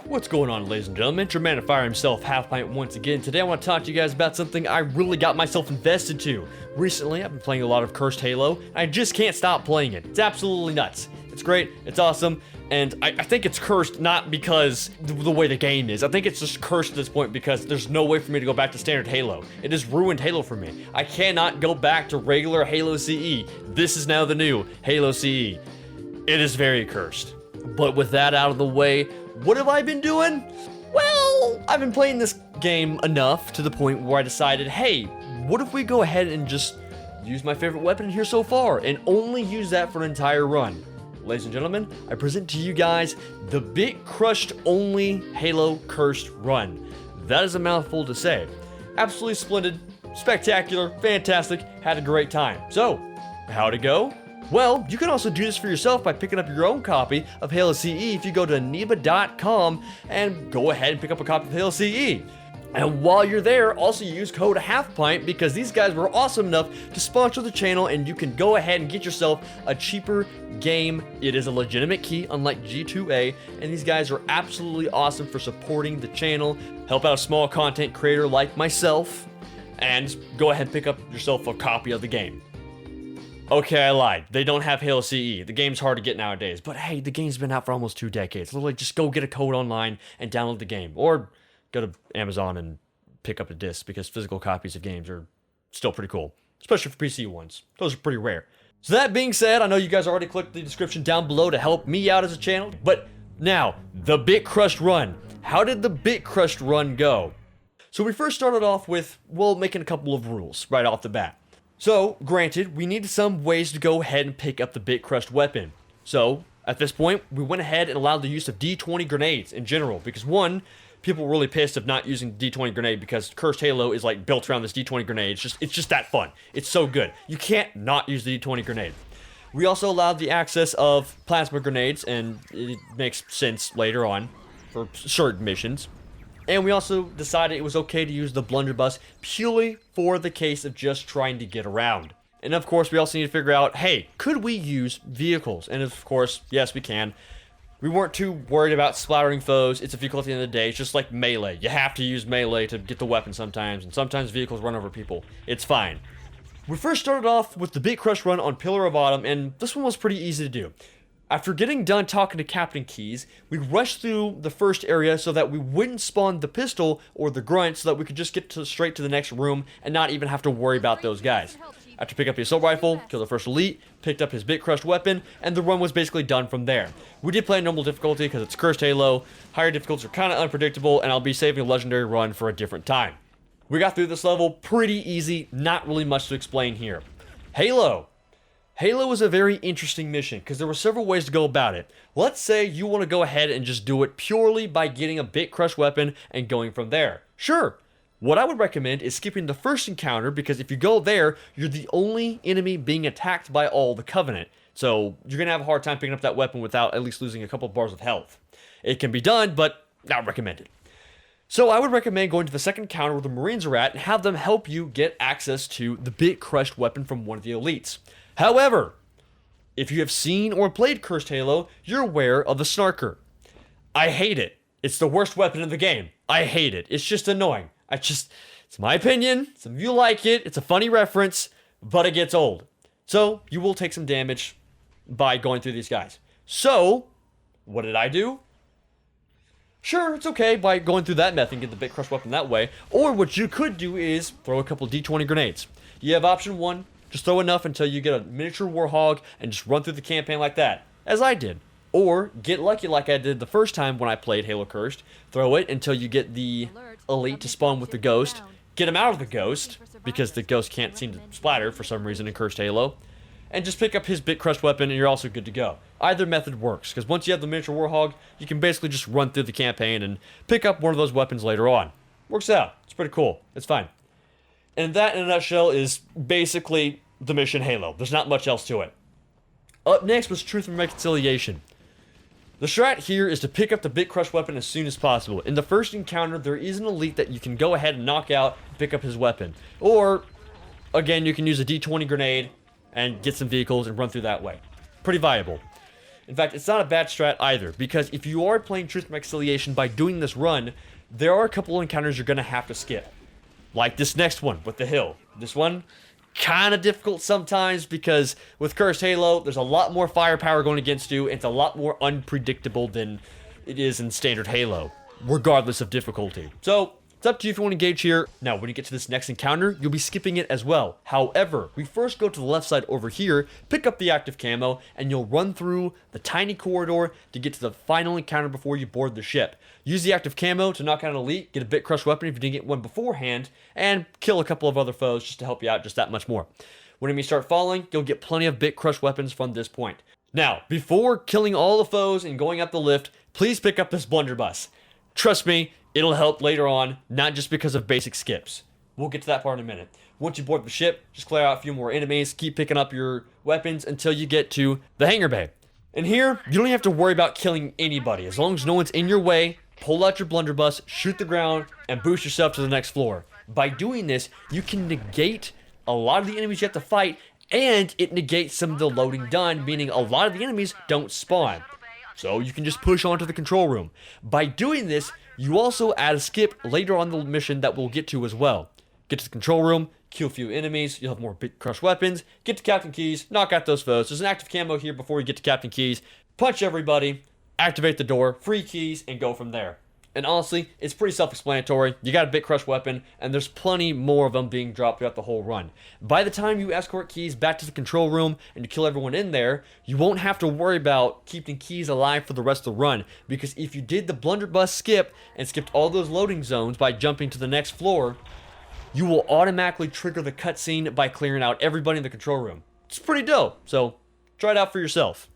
What's going on, ladies and gentlemen? Your man of fire himself, Halfpint, once again. Today I want to talk to you guys about something I really got myself invested to. Recently, I've been playing a lot of Cursed Halo, and I just can't stop playing it. It's absolutely nuts. It's great, it's awesome, and I think it's cursed not because the way the game is. I think it's just cursed at this point because there's no way for me to go back to standard Halo. It has ruined Halo for me. I cannot go back to regular Halo CE. This is now the new Halo CE. It is very cursed. But with that out of the way, what have I been doing? Well, I've been playing this game enough to the point where I decided, hey, what if we go ahead and just use my favorite weapon here so far and only use that for an entire run? Ladies and gentlemen, I present to you guys the Bit Crushed Only Halo Cursed Run. That is a mouthful to say. Absolutely splendid, spectacular, fantastic, had a great time. So, how'd it go? Well, you can also do this for yourself by picking up your own copy of Halo CE if you go to Aniba.com and go ahead and pick up a copy of Halo CE. And while you're there, also use code Halfpint because these guys were awesome enough to sponsor the channel and you can go ahead and get yourself a cheaper game. It is a legitimate key, unlike G2A, and these guys are absolutely awesome for supporting the channel. Help out a small content creator like myself, and go ahead and pick up yourself a copy of the game. Okay, I lied. They don't have Halo CE. The game's hard to get nowadays. But hey, the game's been out for almost 2 decades. Literally, just go get a code online and download the game. Or go to Amazon and pick up a disc, because physical copies of games are still pretty cool. Especially for PC ones. Those are pretty rare. So that being said, I know you guys already clicked the description down below to help me out as a channel. But now, the Bit Crushed Run. How did the Bit Crushed Run go? So we first started off with, well, making a couple of rules right off the bat. So, granted, we needed some ways to go ahead and pick up the Bit Crushed weapon. So, at this point, we went ahead and allowed the use of D20 grenades in general, because one, people were really pissed of not using D20 grenade because Cursed Halo is like built around this D20 grenade. It's just that fun. It's so good. You can't not use the D20 grenade. We also allowed the access of plasma grenades, and it makes sense later on for certain missions. And we also decided it was okay to use the blunderbuss purely for the case of just trying to get around. And of course, we also need to figure out, hey, could we use vehicles? And of course, yes, we can. We weren't too worried about splattering foes. It's a vehicle at the end of the day. It's just like melee. You have to use melee to get the weapon sometimes, and sometimes vehicles run over people. It's fine. We first started off with the Bit Crush run on Pillar of Autumn, and this one was pretty easy to do. After getting done talking to Captain Keys, we rushed through the first area so that we wouldn't spawn the pistol or the grunt, so that we could just get straight to the next room and not even have to worry about those guys. After picking up the assault rifle, killed the first elite, picked up his Bit Crushed weapon, and the run was basically done from there. We did play normal difficulty because it's Cursed Halo. Higher difficulties are kind of unpredictable, and I'll be saving a legendary run for a different time. We got through this level pretty easy, not really much to explain here. Halo. Halo was a very interesting mission because there were several ways to go about it. Let's say you want to go ahead and just do it purely by getting a Bit Crushed weapon and going from there. Sure. What I would recommend is skipping the first encounter, because if you go there, you're the only enemy being attacked by all the Covenant. So you're going to have a hard time picking up that weapon without at least losing a couple bars of health. It can be done, but not recommended. So I would recommend going to the second encounter where the Marines are at and have them help you get access to the Bit Crushed weapon from one of the elites. However, if you have seen or played Cursed Halo, you're aware of the Snarker. I hate it. It's the worst weapon in the game. I hate it. It's just annoying. It's my opinion. Some of you like it. It's a funny reference, but it gets old. So, you will take some damage by going through these guys. So, what did I do? Sure, it's okay by going through that method and get the Bit Crushed weapon that way. Or what you could do is throw a couple D20 grenades. You have option 1. Just throw enough until you get a miniature Warthog and just run through the campaign like that, as I did. Or get lucky like I did the first time when I played Halo Cursed. Throw it until you get the elite to spawn with the ghost. Get him out of the ghost, because the ghost can't seem to splatter for some reason in Cursed Halo. And just pick up his Bit Crushed weapon and you're also good to go. Either method works, because once you have the miniature Warthog, you can basically just run through the campaign and pick up one of those weapons later on. Works out. It's pretty cool. It's fine. And that, in a nutshell, is basically the mission Halo. There's not much else to it. Up next was Truth and Reconciliation. The strat here is to pick up the Bit Crushed weapon as soon as possible. In the first encounter, there is an elite that you can go ahead and knock out and pick up his weapon. Or, again, you can use a D20 grenade and get some vehicles and run through that way. Pretty viable. In fact, it's not a bad strat either, because if you are playing Truth Reconciliation by doing this run, there are a couple encounters you're going to have to skip. Like this next one with the hill. This one, kind of difficult sometimes because with Cursed Halo, there's a lot more firepower going against you, and it's a lot more unpredictable than it is in standard Halo, regardless of difficulty. So, it's up to you if you want to engage here. Now, when you get to this next encounter, you'll be skipping it as well. However, we first go to the left side over here, pick up the active camo, and you'll run through the tiny corridor to get to the final encounter before you board the ship. Use the active camo to knock out an elite, get a bit crushed weapon if you didn't get one beforehand, and kill a couple of other foes just to help you out just that much more. When enemies start falling, you'll get plenty of bit crushed weapons from this point. Now, before killing all the foes and going up the lift, please pick up this blunderbuss. Trust me, it'll help later on, not just because of basic skips. We'll get to that part in a minute. Once you board the ship, just clear out a few more enemies, keep picking up your weapons until you get to the Hangar Bay. And here, you don't have to worry about killing anybody. As long as no one's in your way, pull out your blunderbuss, shoot the ground, and boost yourself to the next floor. By doing this, you can negate a lot of the enemies you have to fight, and it negates some of the loading done, meaning a lot of the enemies don't spawn. So you can just push on to the control room. By doing this, you also add a skip later on the mission that we'll get to as well. Get to the control room, kill a few enemies, you'll have more big crushed weapons, get to Captain Keys, knock out those foes. There's an active camo here before you get to Captain Keys. Punch everybody, activate the door, free keys, and go from there. And honestly, it's pretty self-explanatory. You got a bit crushed weapon, and there's plenty more of them being dropped throughout the whole run. By the time you escort Keys back to the control room and you kill everyone in there, you won't have to worry about keeping Keys alive for the rest of the run, because if you did the blunderbuss skip and skipped all those loading zones by jumping to the next floor, you will automatically trigger the cutscene by clearing out everybody in the control room. It's pretty dope, so try it out for yourself.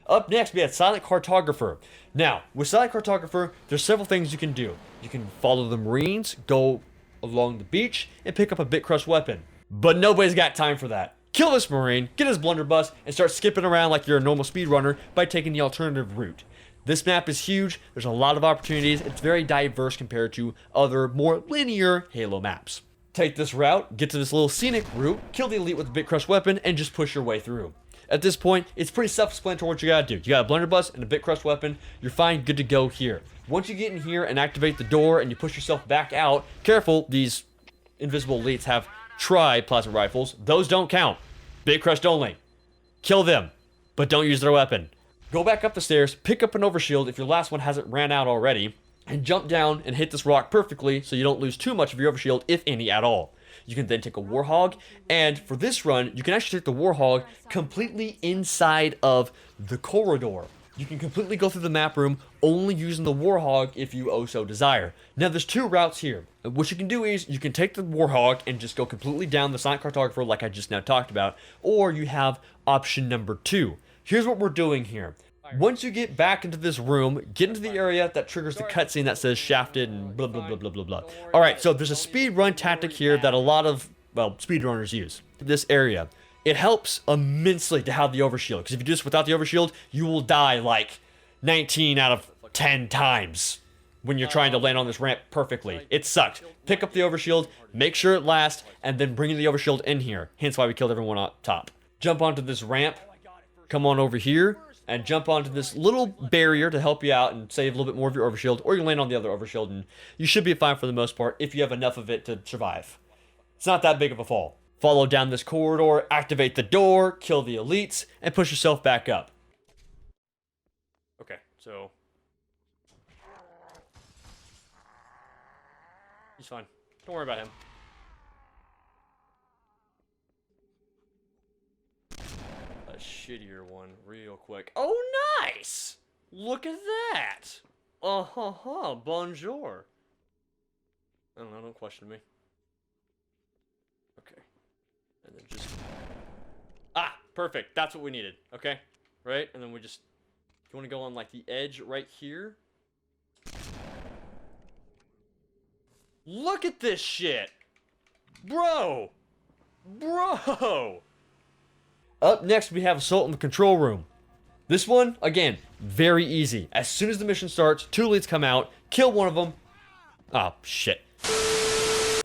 Up next, we have Silent Cartographer. Now, with Silent Cartographer, there's several things you can do. You can follow the Marines, go along the beach, and pick up a bit crushed weapon. But nobody's got time for that. Kill this Marine, get his blunderbuss, and start skipping around like you're a normal speedrunner by taking the alternative route. This map is huge, there's a lot of opportunities, it's very diverse compared to other, more linear Halo maps. Take this route, get to this little scenic route, kill the elite with a bit crushed weapon, and just push your way through. At this point, it's pretty self-explanatory what you gotta do. You got a blunderbuss and a bit crushed weapon, you're fine, good to go here. Once you get in here and activate the door and you push yourself back out, careful, these invisible elites have tri-plasma rifles. Those don't count. Bit crushed only. Kill them, but don't use their weapon. Go back up the stairs, pick up an overshield if your last one hasn't ran out already, and jump down and hit this rock perfectly so you don't lose too much of your overshield, if any at all. You can then take a Warthog, and for this run, you can actually take the Warthog completely inside of the corridor. You can completely go through the map room only using the Warthog if you so desire. Now, there's two routes here. What you can do is you can take the Warthog and just go completely down the Silent Cartographer like I just now talked about, or you have option number 2. Here's what we're doing here. Once you get back into this room, get into the area that triggers the cutscene that says shafted and blah, blah, blah, blah, blah, blah. Alright, so there's a speed run tactic here that a lot of, well, speedrunners use. This area. It helps immensely to have the overshield, because if you do this without the overshield, you will die like 19 out of 10 times when you're trying to land on this ramp perfectly. It sucks. Pick up the overshield, make sure it lasts, and then bring the overshield in here. Hence why we killed everyone up top. Jump onto this ramp, come on over here, and jump onto this little barrier to help you out and save a little bit more of your overshield, or you land on the other overshield, and you should be fine for the most part if you have enough of it to survive. It's not that big of a fall. Follow down this corridor, activate the door, kill the elites, and push yourself back up. Okay, so... he's fine. Don't worry about him. Shittier one real quick. Oh, nice! Look at that! Bonjour. I don't know, don't question me. Okay. And then just... ah! Perfect, that's what we needed, okay? Right? And then we just... you want to go on, like, the edge right here? Look at this shit! Bro! Bro! Up next, we have Sultan in the control room. This one, again, very easy. As soon as the mission starts, 2 elites come out, kill one of them. Oh, shit.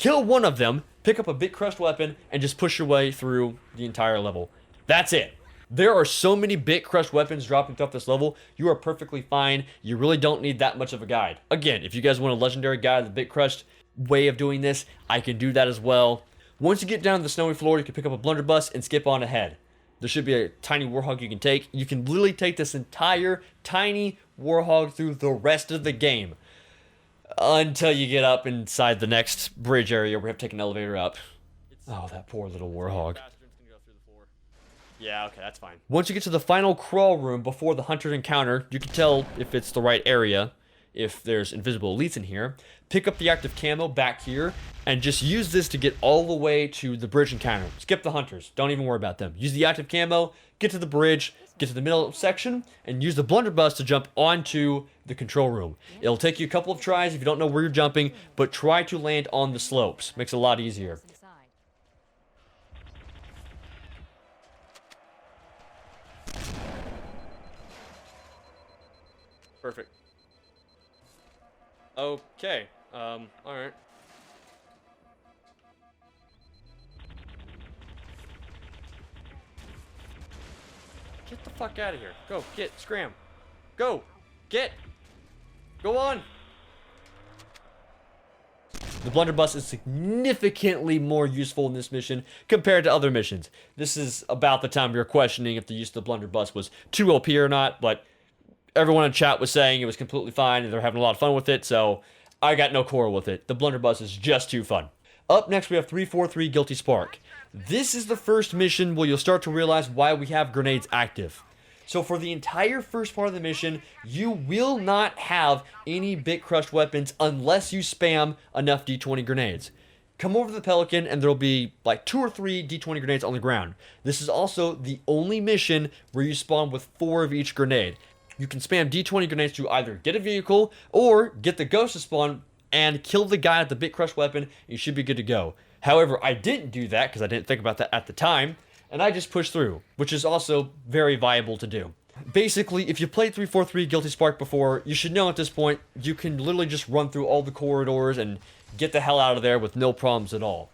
Kill one of them, pick up a bit crushed weapon, and just push your way through the entire level. That's it. There are so many bit crushed weapons dropping throughout this level. You are perfectly fine. You really don't need that much of a guide. Again, if you guys want a legendary guide, the bit crushed way of doing this, I can do that as well. Once you get down to the snowy floor, you can pick up a blunderbuss and skip on ahead. There should be a tiny Warthog you can take. You can literally take this entire tiny Warthog through the rest of the game. Until you get up inside the next bridge area where you have to take an elevator up. Oh, that poor little Warthog. Yeah, okay, that's fine. Once you get to the final crawl room before the hunter encounter, you can tell if it's the right area, if there's invisible elites in here. Pick up the active camo back here, and just use this to get all the way to the bridge encounter. Skip the hunters, don't even worry about them. Use the active camo, get to the bridge, get to the middle section, and use the blunderbuss to jump onto the control room. It'll take you a couple of tries if you don't know where you're jumping, but try to land on the slopes. Makes it a lot easier. Perfect. Okay. Alright. Get the fuck out of here. Go, get, scram. Go, get. Go on. The blunderbuss is significantly more useful in this mission compared to other missions. This is about the time you're questioning if the use of the blunderbuss was too OP or not, but everyone in chat was saying it was completely fine and they're having a lot of fun with it, so I got no quarrel with it. The blunderbuss is just too fun. Up next, we have 343 Guilty Spark. This is the first mission where you'll start to realize why we have grenades active. So for the entire first part of the mission, you will not have any bit crushed weapons unless you spam enough D20 grenades. Come over to the Pelican and there'll be like 2 or 3 D20 grenades on the ground. This is also the only mission where you spawn with 4 of each grenade. You can spam D20 grenades to either get a vehicle or get the ghost to spawn and kill the guy at the bit crush weapon, and you should be good to go. However, I didn't do that because I didn't think about that at the time, and I just pushed through, which is also very viable to do. Basically, if you played 343 Guilty Spark before, you should know at this point, you can literally just run through all the corridors and get the hell out of there with no problems at all.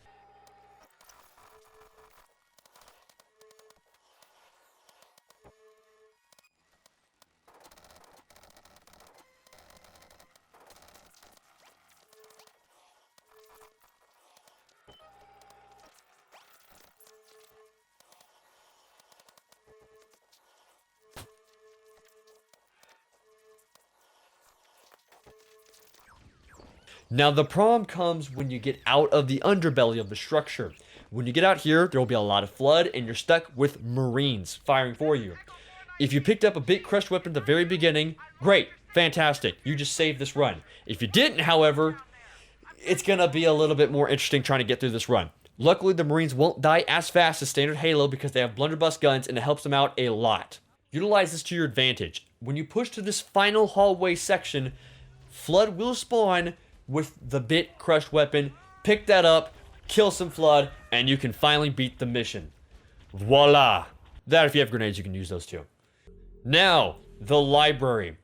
Now the problem comes when you get out of the underbelly of the structure. When you get out here, there will be a lot of flood and you're stuck with Marines firing for you. If you picked up a bit crushed weapon at the very beginning, great, fantastic, you just saved this run. If you didn't, however, it's gonna be a little bit more interesting trying to get through this run. Luckily, the Marines won't die as fast as standard Halo because they have blunderbuss guns and it helps them out a lot. Utilize this to your advantage. When you push to this final hallway section, flood will spawn with the bit crushed weapon. Pick that up, kill some flood, and you can finally beat the mission. Voila! That, if you have grenades, you can use those too. Now, the library.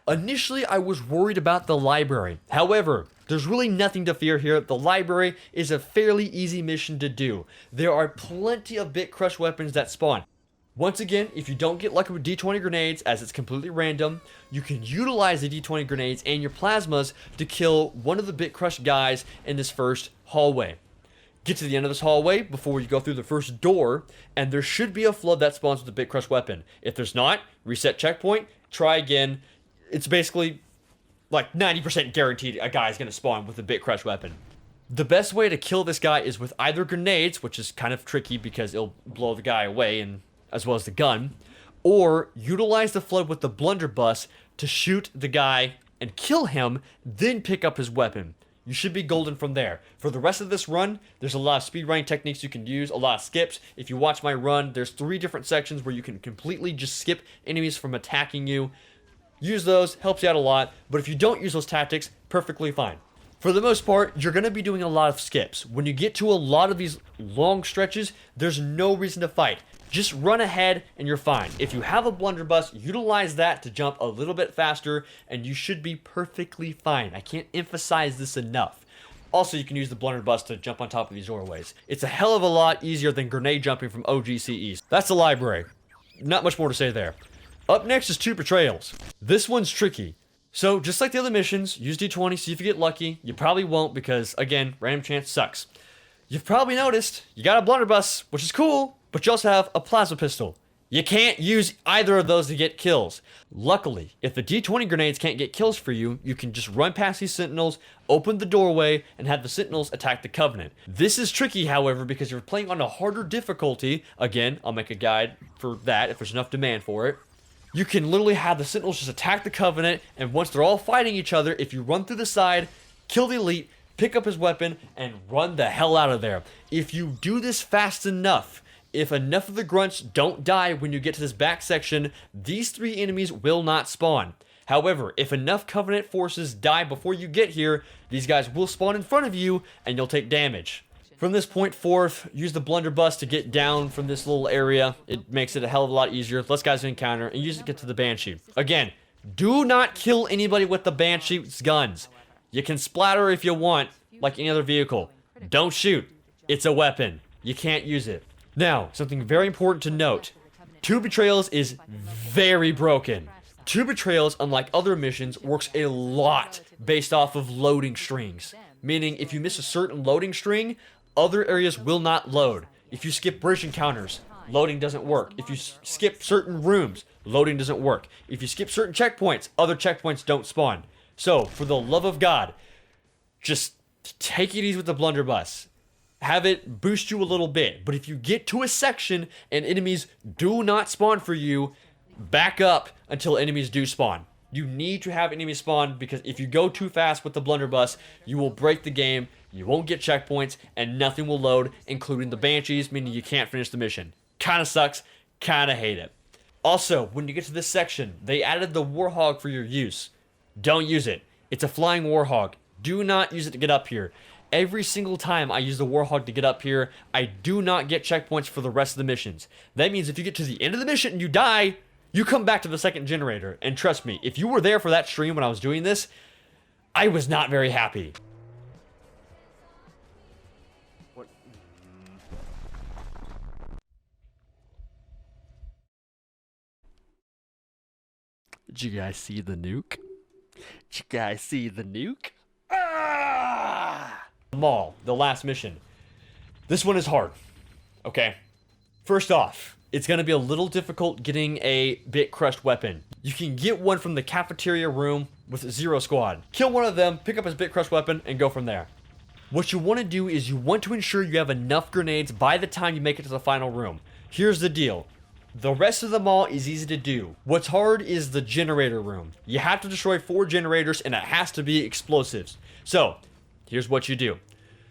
Initially, I was worried about the library. However, there's really nothing to fear here. The library is a fairly easy mission to do. There are plenty of bit crushed weapons that spawn. Once again, if you don't get lucky with D20 grenades, as it's completely random, you can utilize the D20 grenades and your plasmas to kill one of the bit crushed guys in this first hallway. Get to the end of this hallway before you go through the first door, and there should be a flood that spawns with a bit crushed weapon. If there's not, reset checkpoint, try again. It's basically like 90% guaranteed a guy is going to spawn with a bit crushed weapon. The best way to kill this guy is with either grenades, which is kind of tricky because it'll blow the guy away and as well as the gun, or utilize the flood with the blunderbuss to shoot the guy and kill him, then pick up his weapon. You should be golden from there. For the rest of this run, there's a lot of speedrunning techniques you can use, a lot of skips. If you watch my run, there's 3 different sections where you can completely just skip enemies from attacking you. Use those, helps you out a lot, but if you don't use those tactics, perfectly fine. For the most part, you're going to be doing a lot of skips. When you get to a lot of these long stretches, there's no reason to fight. Just run ahead and you're fine. If you have a blunderbuss, utilize that to jump a little bit faster and you should be perfectly fine. I can't emphasize this enough. Also, you can use the blunderbuss to jump on top of these doorways. It's a hell of a lot easier than grenade jumping from OGCEs. That's the library. not much more to say there. Up next is 2 Betrayals. This one's tricky. So, just like the other missions, use D20, see if you get lucky. You probably won't because, again, random chance sucks. You've probably noticed, you got a blunderbuss, which is cool, but you also have a plasma pistol. You can't use either of those to get kills. Luckily, if the D20 grenades can't get kills for you, you can just run past these sentinels, open the doorway, and have the sentinels attack the Covenant. This is tricky, however, because you're playing on a harder difficulty. Again, I'll make a guide for that if there's enough demand for it. You can literally have the sentinels just attack the Covenant, and once they're all fighting each other, if you run through the side, kill the elite, pick up his weapon, and run the hell out of there. If you do this fast enough, if enough of the grunts don't die when you get to this back section, these 3 enemies will not spawn. However, if enough Covenant forces die before you get here, these guys will spawn in front of you, and you'll take damage. From this point forth, use the blunderbuss to get down from this little area. It makes it a hell of a lot easier, less guys to encounter, and use it to get to the Banshee. Again, do not kill anybody with the Banshee's guns. You can splatter if you want, like any other vehicle. Don't shoot. It's a weapon. You can't use it. Now, something very important to note. 2 Betrayals is very broken. 2 Betrayals, unlike other missions, works a lot based off of loading strings. Meaning, if you miss a certain loading string, other areas will not load. If you skip bridge encounters, loading doesn't work. If you skip certain rooms, loading doesn't work. If you skip certain checkpoints, other checkpoints don't spawn. So, for the love of God, just take it easy with the blunderbuss. Have it boost you a little bit. But if you get to a section and enemies do not spawn for you, back up until enemies do spawn. You need to have enemies spawn because if you go too fast with the blunderbuss, you will break the game, you won't get checkpoints, and nothing will load, including the Banshees, meaning you can't finish the mission. Kinda sucks, kinda hate it. Also, when you get to this section, they added the Warthog for your use. Don't use it. It's a flying Warthog. Do not use it to get up here. Every single time I use the Warthog to get up here, I do not get checkpoints for the rest of the missions. That means if you get to the end of the mission and you die, you come back to the second generator. And trust me, if you were there for that stream when I was doing this, I was not very happy. What? Did you guys see the nuke? Did you guys see the nuke? Ah! Mall, the last mission. This one is hard. Okay. First off, it's going to be a little difficult getting a bit crushed weapon. You can get one from the cafeteria room with 0 squad. Kill one of them, pick up his bit crushed weapon, and go from there. What you want to do is you want to ensure you have enough grenades by the time you make it to the final room. Here's the deal. The rest of the mall is easy to do. What's hard is the generator room. You have to destroy 4 generators and it has to be explosives. So, here's what you do.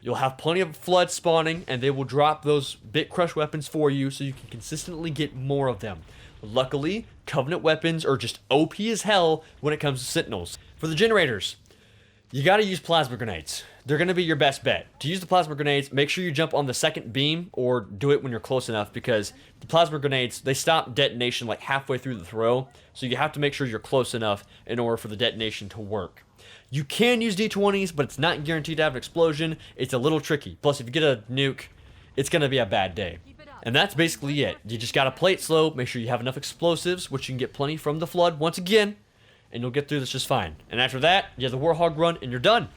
You'll have plenty of floods spawning and they will drop those bit crush weapons for you so you can consistently get more of them. Luckily, Covenant weapons are just OP as hell when it comes to sentinels. For the generators, you gotta use plasma grenades. They're gonna be your best bet. To use the plasma grenades, make sure you jump on the second beam or do it when you're close enough because the plasma grenades, they stop detonation like halfway through the throw. So you have to make sure you're close enough in order for the detonation to work. You can use D20s, but it's not guaranteed to have an explosion. It's a little tricky. Plus, if you get a nuke, it's gonna be a bad day. And that's basically it. You just gotta play it slow, make sure you have enough explosives, which you can get plenty from the flood once again, and you'll get through this just fine. And after that, you have the Warthog run, and you're done.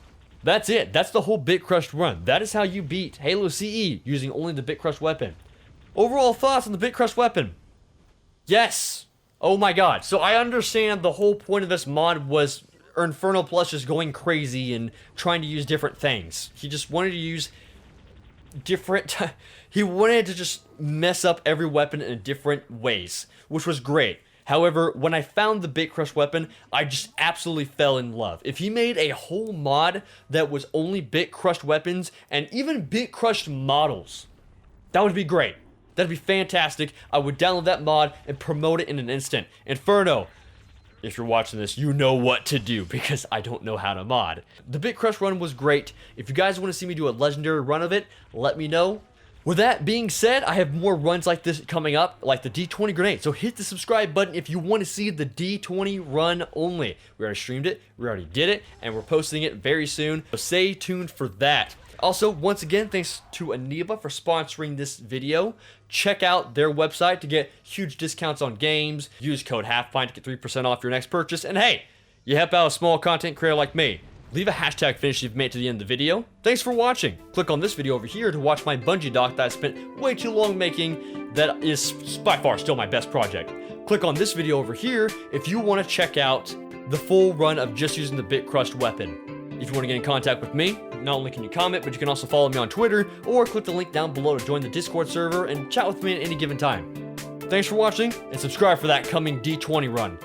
That's it. That's the whole Bit Crushed run. That is how you beat Halo CE using only the Bit Crushed weapon. Overall thoughts on the Bit Crushed weapon? Yes. Oh my god. So I understand the whole point of this mod was Infernal Plus just going crazy and trying to use different things. He just wanted to use different... he wanted to just mess up every weapon in different ways, which was great. However, when I found the Bit Crush weapon, I just absolutely fell in love. If he made a whole mod that was only Bit Crushed weapons and even Bit Crushed models, that would be great. That'd be fantastic. I would download that mod and promote it in an instant. Inferno, if you're watching this, you know what to do because I don't know how to mod. The Bit Crush run was great. If you guys want to see me do a legendary run of it, let me know. With that being said, I have more runs like this coming up, like the D20 grenade. So hit the subscribe button if you want to see the D20 run only. We already streamed it, we already did it, and we're posting it very soon. So stay tuned for that. Also, once again, thanks to Aniba for sponsoring this video. Check out their website to get huge discounts on games. Use code Halfpint to get 3% off your next purchase. And hey, you help out a small content creator like me. Leave a hashtag finish if you've made it to the end of the video. Thanks for watching. Click on this video over here to watch my Bungie doc that I spent way too long making that is by far still my best project. Click on this video over here if you want to check out the full run of just using the Bit Crushed weapon. If you want to get in contact with me, not only can you comment, but you can also follow me on Twitter or click the link down below to join the Discord server and chat with me at any given time. Thanks for watching and subscribe for that coming D20 run.